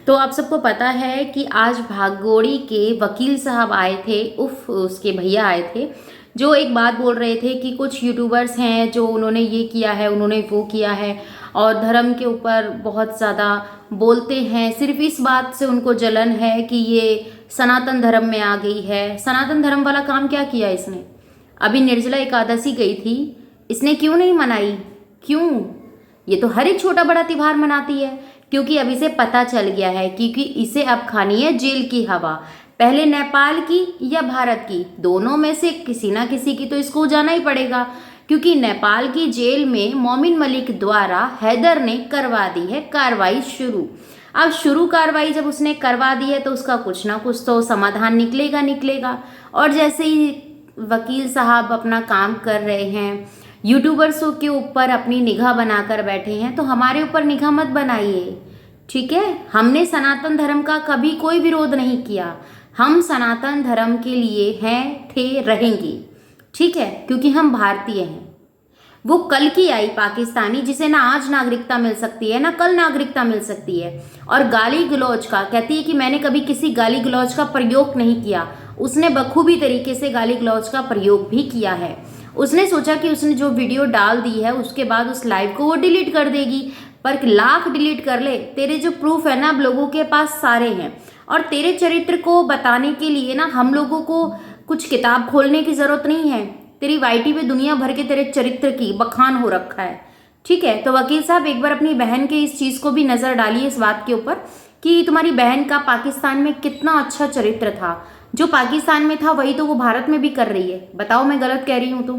तो आप सबको पता है कि आज भागोड़ी के वकील साहब आए थे, उसके भैया आए थे, जो एक बात बोल रहे थे कि कुछ यूट्यूबर्स हैं जो उन्होंने ये किया है, उन्होंने वो किया है और धर्म के ऊपर बहुत ज़्यादा बोलते हैं। सिर्फ इस बात से उनको जलन है कि ये सनातन धर्म में आ गई है। सनातन धर्म वाला काम क्या किया इसने? अभी निर्जला एकादशी गई थी, इसने क्यों नहीं मनाई? क्यों? ये तो हर एक छोटा बड़ा त्योहार मनाती है, क्योंकि अब इसे पता चल गया है, क्योंकि इसे अब खानी है जेल की हवा। पहले नेपाल की या भारत की, दोनों में से किसी ना किसी की तो इसको जाना ही पड़ेगा, क्योंकि नेपाल की जेल में मोमिन मलिक द्वारा हैदर ने करवा दी है कार्रवाई शुरू। अब शुरू कार्रवाई जब उसने करवा दी है तो उसका कुछ ना कुछ तो समाधान निकलेगा। और जैसे ही वकील साहब अपना काम कर रहे हैं, यूट्यूबर्सों के ऊपर अपनी निगाह बनाकर बैठे हैं, तो हमारे ऊपर निगाह मत बनाइए, ठीक है? हमने सनातन धर्म का कभी कोई विरोध नहीं किया। हम सनातन धर्म के लिए हैं, थे, रहेंगे, ठीक है? क्योंकि हम भारतीय हैं। वो कल की आई पाकिस्तानी, जिसे ना आज नागरिकता मिल सकती है ना कल नागरिकता मिल सकती है, और गाली गलौज का कहती है कि मैंने कभी किसी गाली गलौज का प्रयोग नहीं किया। उसने बखूबी तरीके से गाली गलौज का प्रयोग भी किया है। उसने सोचा कि उसने जो वीडियो डाल दी है उसके बाद उस लाइव को वो डिलीट कर देगी, पर लाख डिलीट कर ले, तेरे जो प्रूफ है ना अब लोगों के पास सारे हैं। और तेरे चरित्र को बताने के लिए ना हम लोगों को कुछ किताब खोलने की जरूरत नहीं है। तेरी वाईटी पे दुनिया भर के तेरे चरित्र की बखान हो रखा है, ठीक है? तो वकील साहब एक बार अपनी बहन के इस चीज को भी नजर डालिए, इस बात के ऊपर कि तुम्हारी बहन का पाकिस्तान में कितना अच्छा चरित्र था। जो पाकिस्तान में था वही तो वो भारत में भी कर रही है। बताओ मैं गलत कह रही हूं तो?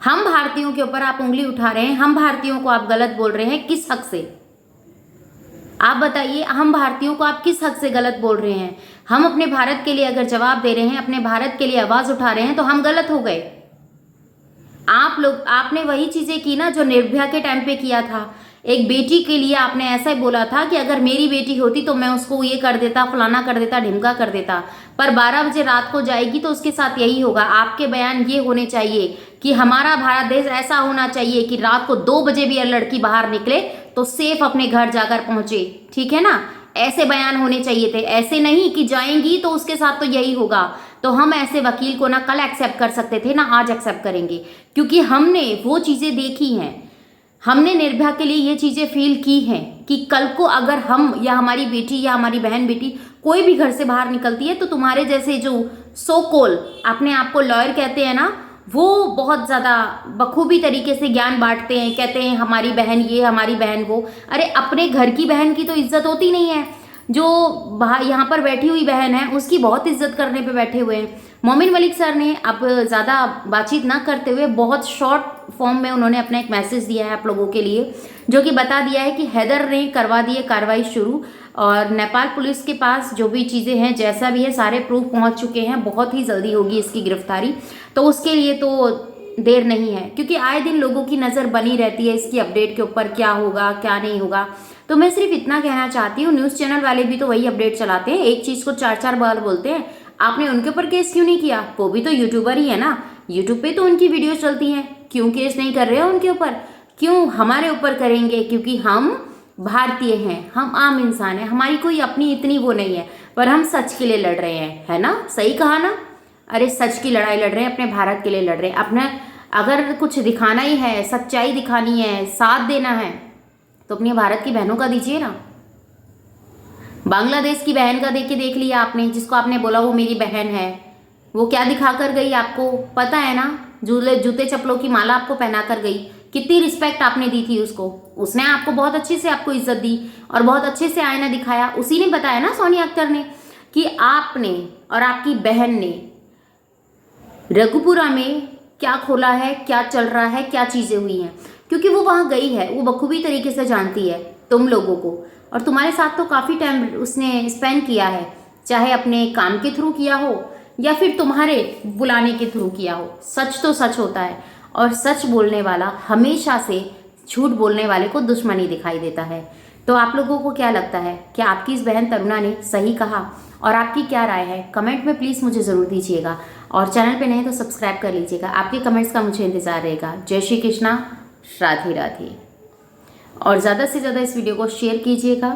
हम भारतीयों के ऊपर आप उंगली उठा रहे हैं, हम भारतीयों को आप गलत बोल रहे हैं, किस हक से? आप बताइए, हम भारतीयों को आप किस हक से गलत बोल रहे हैं? हम अपने भारत के लिए अगर जवाब दे रहे हैं, अपने भारत के लिए आवाज उठा रहे हैं, तो हम गलत हो गए। आपने वही चीजें की ना जो निर्भया के टाइम पे किया था। एक बेटी के लिए आपने ऐसा ही बोला था कि अगर मेरी बेटी होती तो मैं उसको ये कर देता, फलाना कर देता, ढिमका कर देता, पर 12 बजे रात को जाएगी तो उसके साथ यही होगा। आपके बयान ये होने चाहिए कि हमारा भारत देश ऐसा होना चाहिए कि रात को 2 बजे भी लड़की बाहर निकले तो सेफ अपने घर जाकर पहुंचे, ठीक है ना? ऐसे बयान होने चाहिए थे, ऐसे नहीं कि जाएंगी तो उसके साथ तो यही होगा। तो हम ऐसे वकील को ना कल एक्सेप्ट कर सकते थे ना आज एक्सेप्ट करेंगे, क्योंकि हमने वो चीजें देखी हैं। हमने निर्भया के लिए ये चीजें फील की हैं कि कल को अगर हम या हमारी बेटी या हमारी बहन बेटी कोई भी घर से बाहर निकलती है तो तुम्हारे जैसे जो सो कॉल अपने आप को लॉयर कहते हैं ना, वो बहुत ज़्यादा बखूबी तरीके से ज्ञान बांटते हैं, कहते हैं हमारी बहन ये, हमारी बहन वो। अरे अपने घर की बहन की तो इज्जत होती नहीं है। जो यहाँ पर बैठी हुई बहन है उसकी बहुत इज्जत करने पे बैठे हुए हैं। मोमिन मलिक सर ने अब ज़्यादा बातचीत ना करते हुए बहुत शॉर्ट फॉर्म में उन्होंने अपना एक मैसेज दिया है आप लोगों के लिए, जो कि बता दिया है कि हैदर ने करवा दी है कार्रवाई शुरू, और नेपाल पुलिस के पास जो भी चीज़ें हैं, जैसा भी है, सारे प्रूफ पहुंच चुके हैं। बहुत ही जल्दी होगी इसकी गिरफ्तारी, तो उसके लिए तो देर नहीं है, क्योंकि आए दिन लोगों की नज़र बनी रहती है इसकी अपडेट के ऊपर, क्या होगा क्या नहीं होगा। तो मैं सिर्फ इतना कहना चाहती हूँ, न्यूज़ चैनल वाले भी तो वही अपडेट चलाते हैं, एक चीज़ को 4-4 बार बोलते हैं। आपने उनके ऊपर केस क्यों नहीं किया? वो भी तो यूट्यूबर ही है ना, यूट्यूब पे तो उनकी वीडियो चलती हैं, क्यों केस नहीं कर रहे हो उनके ऊपर? क्यों हमारे ऊपर करेंगे? क्योंकि हम भारतीय हैं, हम आम इंसान हैं, हमारी कोई अपनी इतनी वो नहीं है, पर हम सच के लिए लड़ रहे हैं, है ना? सही कहा ना? अरे सच की लड़ाई लड़ रहे हैं, अपने भारत के लिए लड़ रहे हैं। अपने अगर कुछ दिखाना ही है, सच्चाई दिखानी है, साथ देना है, तो अपनी भारत की बहनों का दीजिए ना। बांग्लादेश की बहन का देख लिया आपने, जिसको आपने बोला वो मेरी बहन है, वो क्या दिखा कर गई आपको पता है ना? जूते चप्पलों की माला आपको पहना कर गई। कितनी रिस्पेक्ट आपने दी थी उसको, उसने आपको बहुत अच्छे से आपको इज्जत दी और बहुत अच्छे से आईना दिखाया। उसी ने बताया ना, सोनिया अख्तर ने, कि आपने और आपकी बहन ने रघुपुरा में क्या खोला है, क्या चल रहा है, क्या चीज़ें हुई हैं, क्योंकि वो वहाँ गई है, वो बखूबी तरीके से जानती है तुम लोगों को, और तुम्हारे साथ तो काफ़ी टाइम उसने स्पेंड किया है, चाहे अपने काम के थ्रू किया हो या फिर तुम्हारे बुलाने के थ्रू किया हो। सच तो सच होता है, और सच बोलने वाला हमेशा से झूठ बोलने वाले को दुश्मनी दिखाई देता है। तो आप लोगों को क्या लगता है, क्या आपकी इस बहन तरुणा ने सही कहा? और आपकी क्या राय है कमेंट में प्लीज़ मुझे ज़रूर दीजिएगा, और चैनल पे नहीं तो सब्सक्राइब कर लीजिएगा। आपके कमेंट्स का मुझे इंतज़ार रहेगा। जय श्री कृष्णा, राधे राधे। और ज़्यादा से ज़्यादा इस वीडियो को शेयर कीजिएगा।